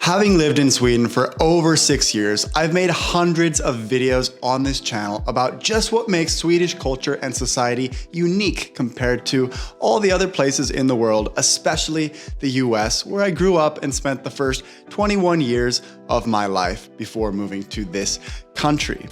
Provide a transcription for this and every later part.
Having lived in Sweden for over 6 years, I've made hundreds of videos on this channel about just what makes Swedish culture and society unique compared to all the other places in the world, especially the US, where I grew up and spent the first 21 years of my life before moving to this country.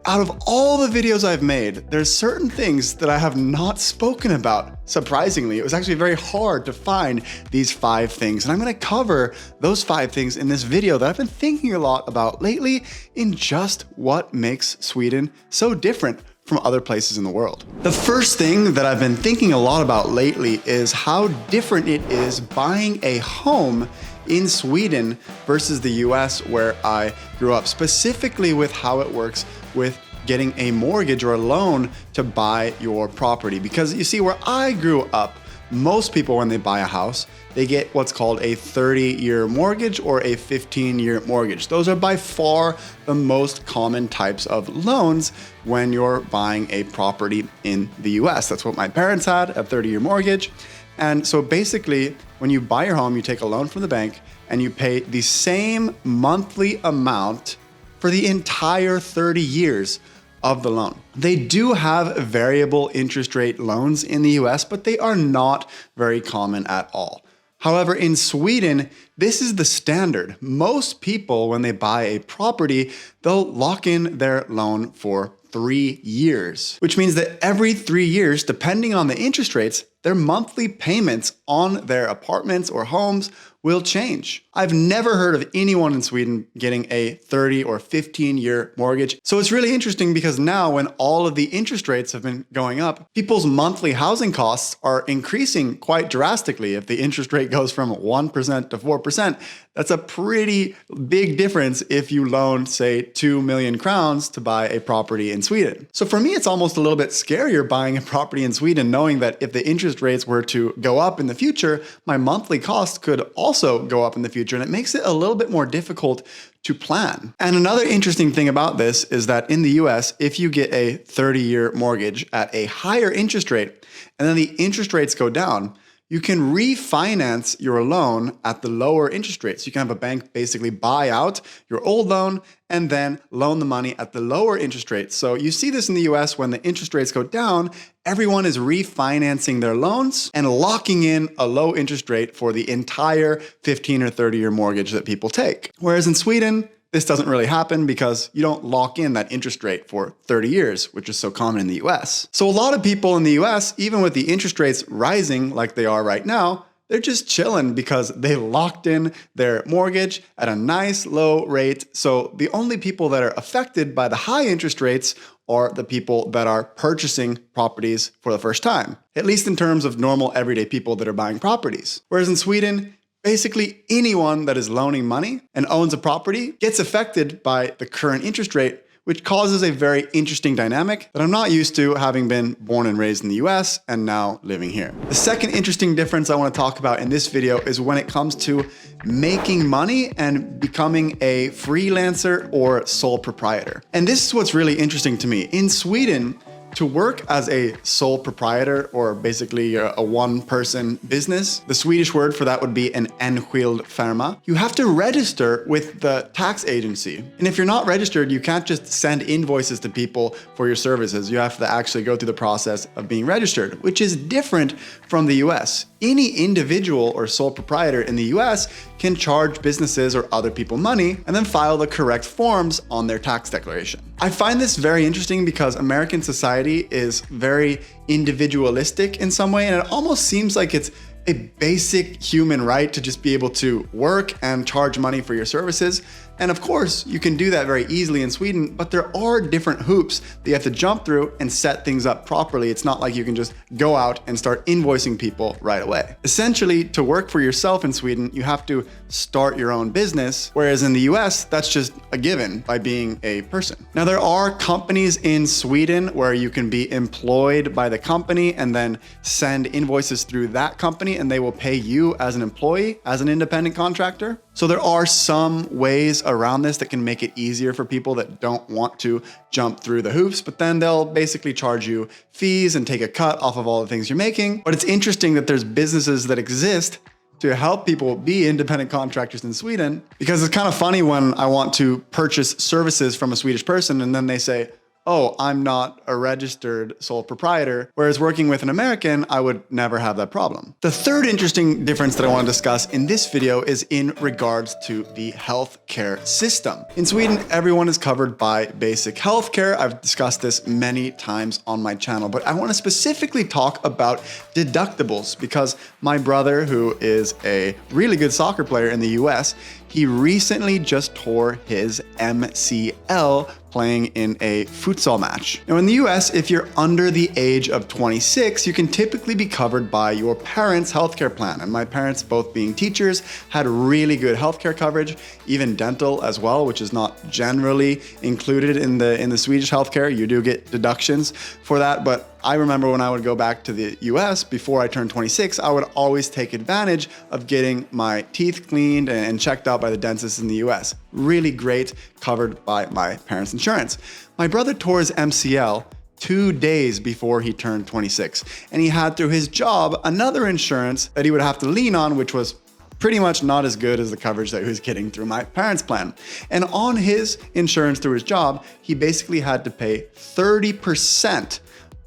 Out of all the videos I've made, there's certain things that I have not spoken about. Surprisingly, it was actually very hard to find these 5 things, and I'm gonna cover those 5 things in this video that I've been thinking a lot about lately in just what makes Sweden so different from other places in the world. The first thing that I've been thinking a lot about lately is how different it is buying a home in Sweden versus the US, where I grew up, specifically with how it works with getting a mortgage or a loan to buy your property. Because you see, where I grew up, most people, when they buy a house, they get what's called a 30-year mortgage or a 15-year mortgage. Those are by far the most common types of loans when you're buying a property in the US. That's what my parents had, a 30-year mortgage. And so basically, when you buy your home, you take a loan from the bank and you pay the same monthly amount for the entire 30 years of the loan. They do have variable interest rate loans in the US, but they are not very common at all. However, in Sweden, this is the standard. Most people, when they buy a property, they'll lock in their loan for 3 years, which means that every 3 years, depending on the interest rates, their monthly payments on their apartments or homes will change. I've never heard of anyone in Sweden getting a 30 or 15-year mortgage. So it's really interesting because now, when all of the interest rates have been going up, people's monthly housing costs are increasing quite drastically. If the interest rate goes from 1% to 4%, that's a pretty big difference if you loan, say, 2 million crowns to buy a property in Sweden. So for me, it's almost a little bit scarier buying a property in Sweden, knowing that if the interest rates were to go up in the future, my monthly cost could also go up in the future, and it makes it a little bit more difficult to plan. And another interesting thing about this is that in the US, if you get a 30-year mortgage at a higher interest rate, and then the interest rates go down, you can refinance your loan at the lower interest rates. You can have a bank basically buy out your old loan and then loan the money at the lower interest rates. So you see this in the US when the interest rates go down, everyone is refinancing their loans and locking in a low interest rate for the entire 15 or 30-year mortgage that people take. Whereas in Sweden, this doesn't really happen because you don't lock in that interest rate for 30 years, which is so common in the US. So a lot of people in the US, even with the interest rates rising like they are right now, they're just chilling because they locked in their mortgage at a nice low rate. So the only people that are affected by the high interest rates are the people that are purchasing properties for the first time, at least in terms of normal everyday people that are buying properties. Whereas in Sweden, basically anyone that is loaning money and owns a property gets affected by the current interest rate, which causes a very interesting dynamic that I'm not used to, having been born and raised in the US and now living here. The second interesting difference I want to talk about in this video is when it comes to making money and becoming a freelancer or sole proprietor. And this is what's really interesting to me. In Sweden, to work as a sole proprietor, or basically a one-person business, the Swedish word for that would be an enskild firma, you have to register with the tax agency. And if you're not registered, you can't just send invoices to people for your services. You have to actually go through the process of being registered, which is different from the US. Any individual or sole proprietor in the US can charge businesses or other people money and then file the correct forms on their tax declaration. I find this very interesting because American society is very individualistic in some way, and it almost seems like it's a basic human right to just be able to work and charge money for your services. And of course, you can do that very easily in Sweden, but there are different hoops that you have to jump through and set things up properly. It's not like you can just go out and start invoicing people right away. Essentially, to work for yourself in Sweden, you have to start your own business, whereas in the US, that's just a given by being a person. Now, there are companies in Sweden where you can be employed by the company and then send invoices through that company, and they will pay you as an employee, as an independent contractor. So there are some ways around this that can make it easier for people that don't want to jump through the hoops, but then they'll basically charge you fees and take a cut off of all the things you're making. But it's interesting that there's businesses that exist to help people be independent contractors in Sweden, because it's kind of funny when I want to purchase services from a Swedish person and then they say, oh, I'm not a registered sole proprietor. Whereas working with an American, I would never have that problem. The third interesting difference that I want to discuss in this video is in regards to the healthcare system. In Sweden, everyone is covered by basic healthcare. I've discussed this many times on my channel, but I want to specifically talk about deductibles because my brother, who is a really good soccer player in the US, he recently just tore his MCL playing in a futsal match. Now in the US, if you're under the age of 26, you can typically be covered by your parents' healthcare plan. And my parents, both being teachers, had really good healthcare coverage, even dental as well, which is not generally included in the Swedish healthcare. You do get deductions for that, but I remember when I would go back to the US before I turned 26, I would always take advantage of getting my teeth cleaned and checked out by the dentist in the US. Really great, covered by my parents' insurance. My brother tore his MCL 2 days before he turned 26, and he had through his job another insurance that he would have to lean on, which was pretty much not as good as the coverage that he was getting through my parents' plan. And on his insurance through his job, he basically had to pay 30%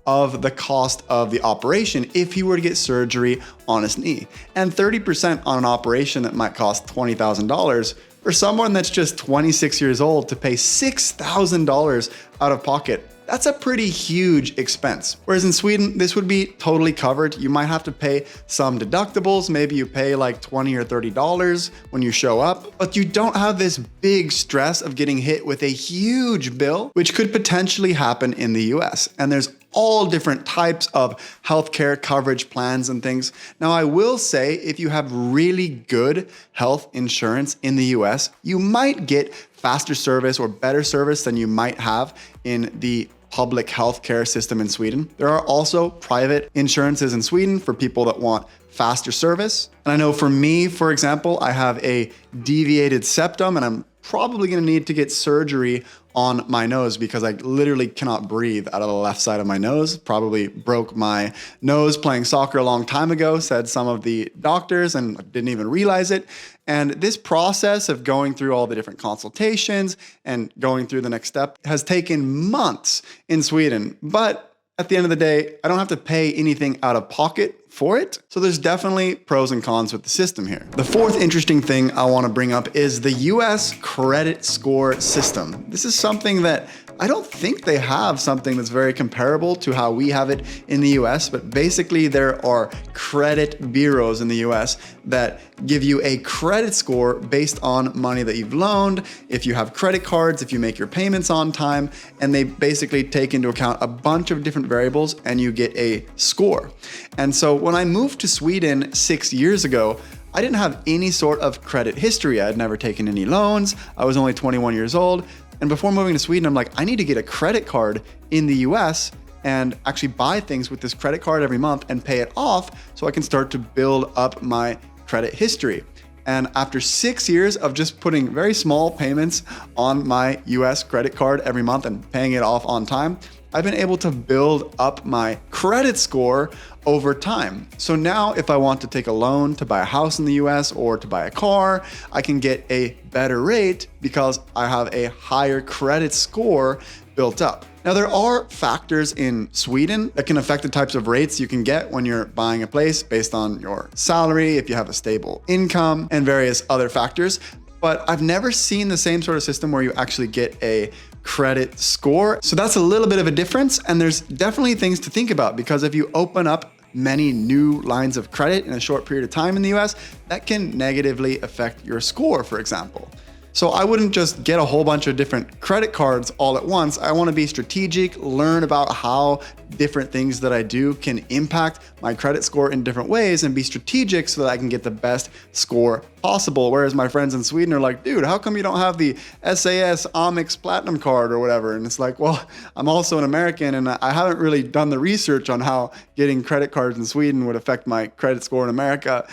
of the cost of the operation if he were to get surgery on his knee. And 30% on an operation that might cost $20,000 for someone that's just 26 years old to pay $6,000 out of pocket. That's a pretty huge expense. Whereas in Sweden, this would be totally covered. You might have to pay some deductibles. Maybe you pay like $20 or $30 when you show up, but you don't have this big stress of getting hit with a huge bill, which could potentially happen in the US. And there's all different types of healthcare coverage plans and things. Now, I will say if you have really good health insurance in the US, you might get faster service or better service than you might have in the public healthcare system in Sweden. There are also private insurances in Sweden for people that want faster service. And I know for me, for example, I have a deviated septum and I'm probably gonna need to get surgery on my nose because I literally cannot breathe out of the left side of my nose. Probably broke my nose playing soccer a long time ago, said some of the doctors, and didn't even realize it. And this process of going through all the different consultations and going through the next step has taken months in Sweden. But at the end of the day, I don't have to pay anything out of pocket for it. So there's definitely pros and cons with the system here. The fourth interesting thing I want to bring up is the US credit score system. This is something that I don't think they have something that's very comparable to how we have it in the US, but basically there are credit bureaus in the US that give you a credit score based on money that you've loaned, if you have credit cards, if you make your payments on time, and they basically take into account a bunch of different variables and you get a score. And so when I moved to Sweden 6 years ago, I didn't have any sort of credit history. I had never taken any loans. I was only 21 years old. And before moving to Sweden, I'm like, I need to get a credit card in the US and actually buy things with this credit card every month and pay it off so I can start to build up my credit history. And after 6 years of just putting very small payments on my US credit card every month and paying it off on time, I've been able to build up my credit score over time. So now if I want to take a loan to buy a house in the US or to buy a car, I can get a better rate because I have a higher credit score built up. Now there are factors in Sweden that can affect the types of rates you can get when you're buying a place based on your salary, if you have a stable income, and various other factors. But I've never seen the same sort of system where you actually get a credit score. So that's a little bit of a difference. And there's definitely things to think about because if you open up many new lines of credit in a short period of time in the US, that can negatively affect your score, for example. So I wouldn't just get a whole bunch of different credit cards all at once. I want to be strategic, learn about how different things that I do can impact my credit score in different ways and be strategic so that I can get the best score possible. Whereas my friends in Sweden are like, dude, how come you don't have the SAS Amex Platinum card or whatever? And it's like, well, I'm also an American and I haven't really done the research on how getting credit cards in Sweden would affect my credit score in America.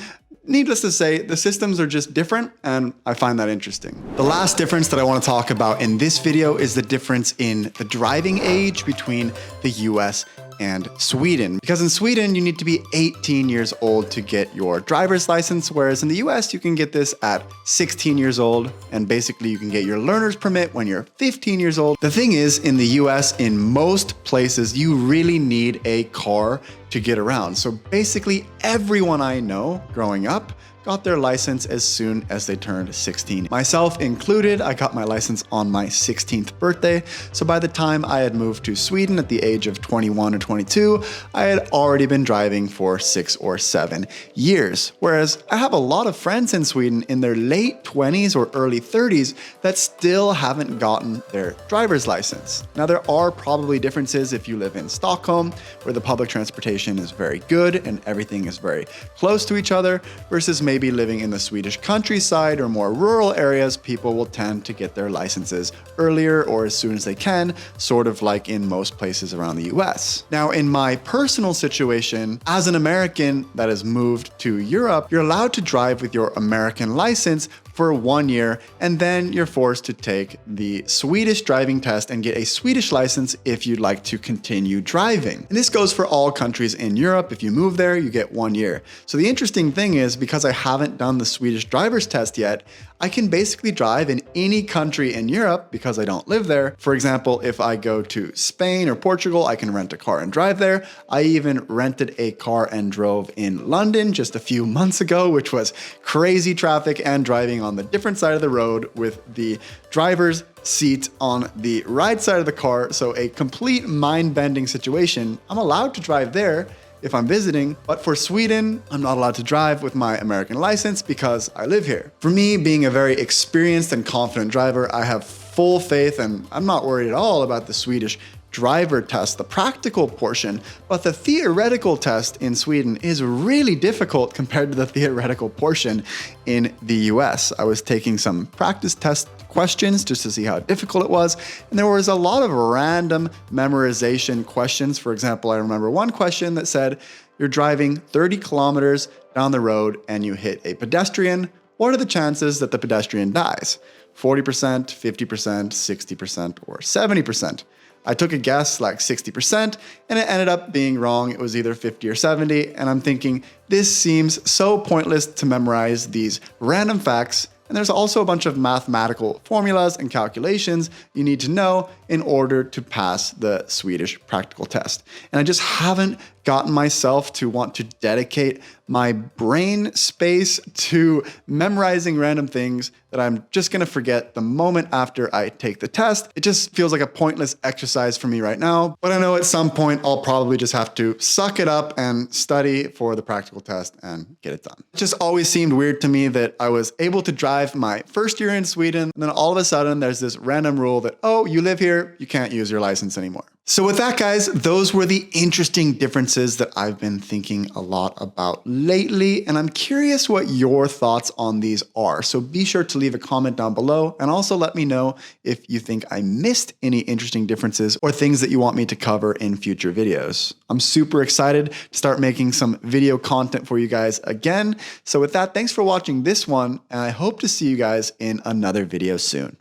Needless to say, the systems are just different and I find that interesting. The last difference that I want to talk about in this video is the difference in the driving age between the US and Sweden. Because in Sweden, you need to be 18 years old to get your driver's license, whereas in the US, you can get this at 16 years old, and basically you can get your learner's permit when you're 15 years old. The thing is, in the US, in most places, you really need a car to get around. So basically everyone I know growing up got their license as soon as they turned 16. Myself included, I got my license on my 16th birthday. So by the time I had moved to Sweden at the age of 21 or 22, I had already been driving for 6 or 7 years. Whereas I have a lot of friends in Sweden in their late 20s or early 30s that still haven't gotten their driver's license. Now there are probably differences if you live in Stockholm, where the public transportation is very good and everything is very close to each other, versus maybe living in the Swedish countryside or more rural areas. People will tend to get their licenses earlier or as soon as they can, sort of like in most places around the US. Now, in my personal situation, as an American that has moved to Europe, you're allowed to drive with your American license for 1 year, and then you're forced to take the Swedish driving test and get a Swedish license if you'd like to continue driving. And this goes for all countries in Europe. If you move there, you get 1 year. So the interesting thing is, because I haven't done the Swedish driver's test yet, I can basically drive in any country in Europe because I don't live there. For example, if I go to Spain or Portugal, I can rent a car and drive there. I even rented a car and drove in London just a few months ago, which was crazy traffic and driving on the different side of the road with the driver's seat on the right side of the car. So a complete mind-bending situation. I'm allowed to drive there if I'm visiting, but for Sweden, I'm not allowed to drive with my American license because I live here. For me, being a very experienced and confident driver, I have full faith, and I'm not worried at all about the Swedish driver test, the practical portion, but the theoretical test in Sweden is really difficult compared to the theoretical portion in the US. I was taking some practice test questions just to see how difficult it was, and there was a lot of random memorization questions. For example, I remember one question that said, you're driving 30 kilometers down the road and you hit a pedestrian. What are the chances that the pedestrian dies? 40%, 50%, 60%, or 70%. I took a guess like 60%, and it ended up being wrong. It was either 50 or 70, and I'm thinking, this seems so pointless to memorize these random facts. And there's also a bunch of mathematical formulas and calculations you need to know in order to pass the Swedish practical test. And I just haven't gotten myself to want to dedicate my brain space to memorizing random things that I'm just gonna forget the moment after I take the test. It just feels like a pointless exercise for me right now, but I know at some point I'll probably just have to suck it up and study for the practical test and get it done. It just always seemed weird to me that I was able to drive my first year in Sweden, and then all of a sudden there's this random rule that, oh, you live here, you can't use your license anymore. So with that, guys, those were the interesting differences that I've been thinking a lot about lately, and I'm curious what your thoughts on these are. So be sure to leave a comment down below, and also let me know if you think I missed any interesting differences or things that you want me to cover in future videos. I'm super excited to start making some video content for you guys again. So with that, thanks for watching this one, and I hope to see you guys in another video soon.